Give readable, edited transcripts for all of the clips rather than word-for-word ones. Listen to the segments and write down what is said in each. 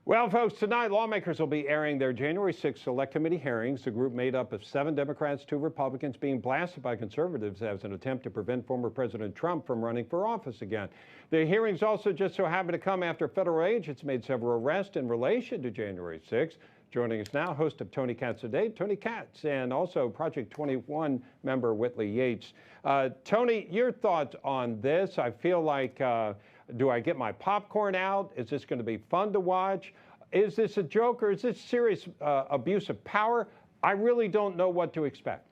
Well, folks, tonight lawmakers will be airing their January 6th Select Committee hearings. A group made up of 7 Democrats, 2 Republicans, being blasted by conservatives as an attempt to prevent former President Trump from running for office again. The hearings also just so happen to come after federal agents made several arrests in relation to January 6th. Joining us now, host of Tony Katz Today, Tony Katz, and also Project 21 member Whitley Yates. Tony, your thoughts on this? I feel like, do I get my popcorn out? Is this going to be fun to watch? Is this a joke or is this serious abuse of power? I really don't know what to expect.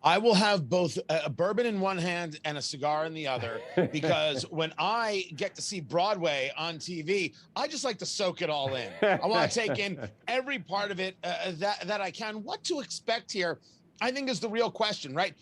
I will have both a bourbon in one hand and a cigar in the other, because when I get to see Broadway on TV, I just like to soak it all in. I want to take in every part of it that I can. What to expect here, I think, is the real question, right?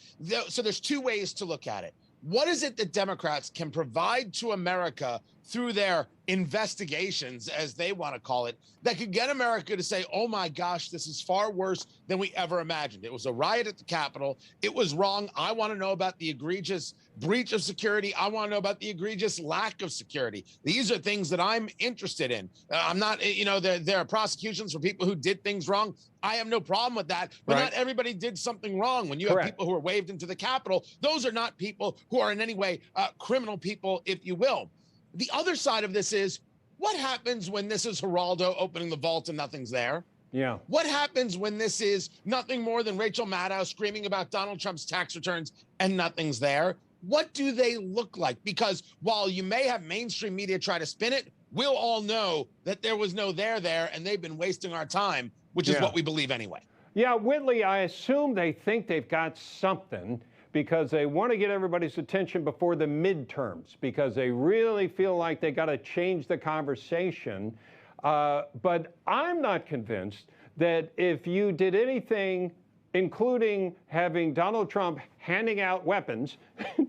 So there's 2 ways to look at it. What is it that Democrats can provide to America through their investigations, as they want to call it, that could get America to say, oh my gosh, this is far worse than we ever imagined. It was a riot at the Capitol. It was wrong. I want to know about the egregious breach of security. I want to know about the egregious lack of security. These are things that I'm interested in. I'm not, there are prosecutions for people who did things wrong. I have no problem with that, but Not everybody did something wrong. When you have people who are waved into the Capitol, those are not people who are in any way criminal people, if you will. The other side of this is, what happens when this is Geraldo opening the vault and nothing's there? Yeah. What happens when this is nothing more than Rachel Maddow screaming about Donald Trump's tax returns and nothing's there? What do they look like? Because while you may have mainstream media try to spin it, we'll all know that there was no there and they've been wasting our time, which is what we believe anyway. Yeah, Whitley, I assume they think they've got something because they want to get everybody's attention before the midterms, because they really feel like they got to change the conversation. But I'm not convinced that if you did anything, including having Donald Trump handing out weapons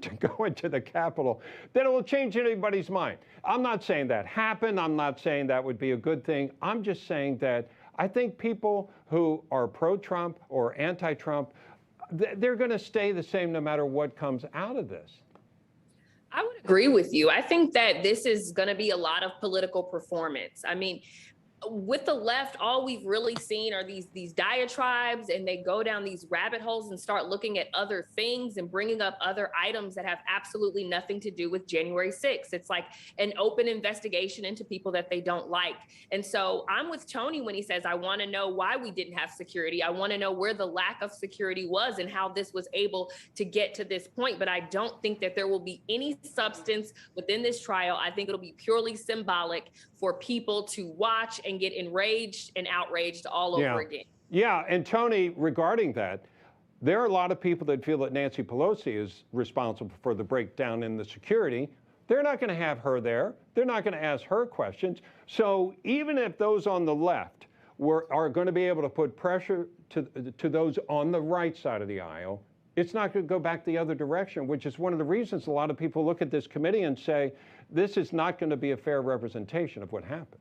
to go into the Capitol, that it will change anybody's mind. I'm not saying that happened. I'm not saying that would be a good thing. I'm just saying that I think people who are pro-Trump or anti-Trump, they're going to stay the same no matter what comes out of this. I would agree with you. I think that this is going to be a lot of political performance. I mean, with the left, all we've really seen are these diatribes, and they go down these rabbit holes and start looking at other things and bringing up other items that have absolutely nothing to do with January 6th. It's like an open investigation into people that they don't like. And so I'm with Tony when he says, I want to know why we didn't have security. I want to know where the lack of security was and how this was able to get to this point. But I don't think that there will be any substance within this trial. I think it'll be purely symbolic for people to watch and get enraged and outraged all over again. Yeah, and Tony, regarding that, there are a lot of people that feel that Nancy Pelosi is responsible for the breakdown in the security. They're not going to have her there. They're not going to ask her questions. So even if those on the left are going to be able to put pressure to those on the right side of the aisle, it's not going to go back the other direction, which is one of the reasons a lot of people look at this committee and say, this is not going to be a fair representation of what happened.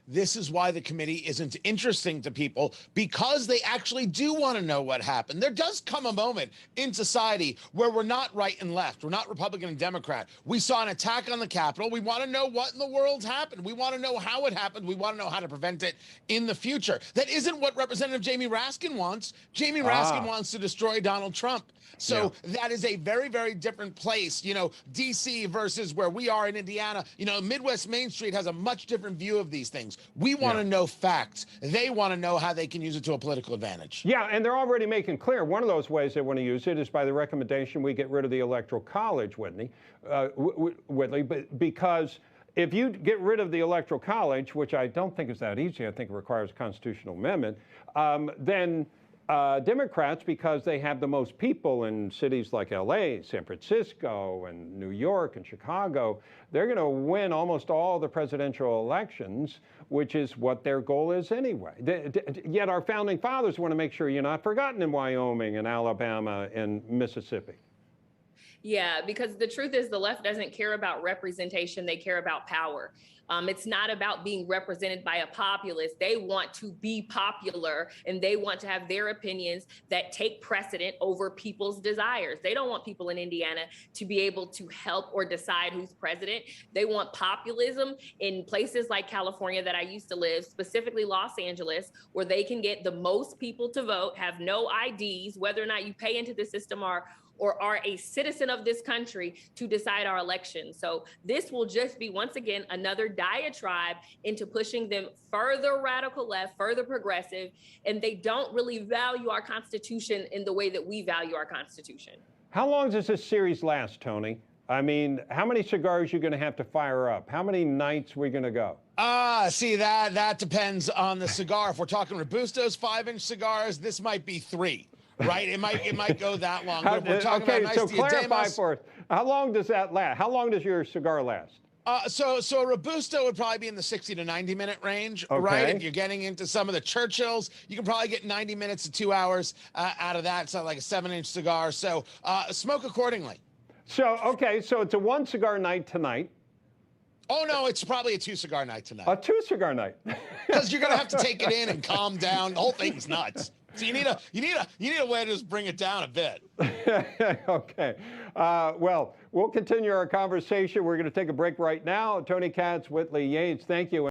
This is why the committee isn't interesting to people, because they actually do want to know what happened. There does come a moment in society where we're not right and left. We're not Republican and Democrat. We saw an attack on the Capitol. We want to know what in the world happened. We want to know how it happened. We want to know how to prevent it in the future. That isn't what Representative Jamie Raskin wants. Jamie Raskin wants to destroy Donald Trump. So that is a very, very different place. D.C. versus where we are in Indiana. Midwest Main Street has a much different view of these things. We want to know facts. They want to know how they can use it to a political advantage. Yeah, and they're already making clear one of those ways they want to use it is by the recommendation we get rid of the Electoral College, Whitley, because if you get rid of the Electoral College, which I don't think is that easy, I think it requires a constitutional amendment, then Democrats, because they have the most people in cities like LA, San Francisco, and New York, and Chicago, they're going to win almost all the presidential elections, which is what their goal is anyway. Yet our founding fathers want to make sure you're not forgotten in Wyoming and Alabama and Mississippi. Yeah, because the truth is the left doesn't care about representation. They care about power. It's not about being represented by a populace. They want to be popular and they want to have their opinions that take precedent over people's desires. They don't want people in Indiana to be able to help or decide who's president. They want populism in places like California that I used to live, specifically Los Angeles, where they can get the most people to vote, have no IDs, whether or not you pay into the system or are a citizen of this country to decide our elections. So this will just be, once again, another diatribe into pushing them further radical left, further progressive, and they don't really value our Constitution in the way that we value our Constitution. How long does this series last, Tony? I mean, how many cigars are you going to have to fire up? How many nights are we going to go? See, that depends on the cigar. If we're talking Robustos 5-inch cigars, this might be 3. Right, it might go that long. But we're talking about nice so clarify for us. How long does that last? How long does your cigar last? So a Robusto would probably be in the 60 to 90 minute range, right? If you're getting into some of the Churchills, you can probably get 90 minutes to 2 hours out of that. It's like a 7-inch cigar. So smoke accordingly. So so it's a 1 cigar night tonight. Oh no, it's probably a 2 cigar night tonight. A 2 cigar night. Because you're gonna have to take it in and calm down. The whole thing's nuts. So you need a way to just bring it down a bit. Okay. Well, we'll continue our conversation. We're going to take a break right now. Tony Katz, Whitley Yates, thank you.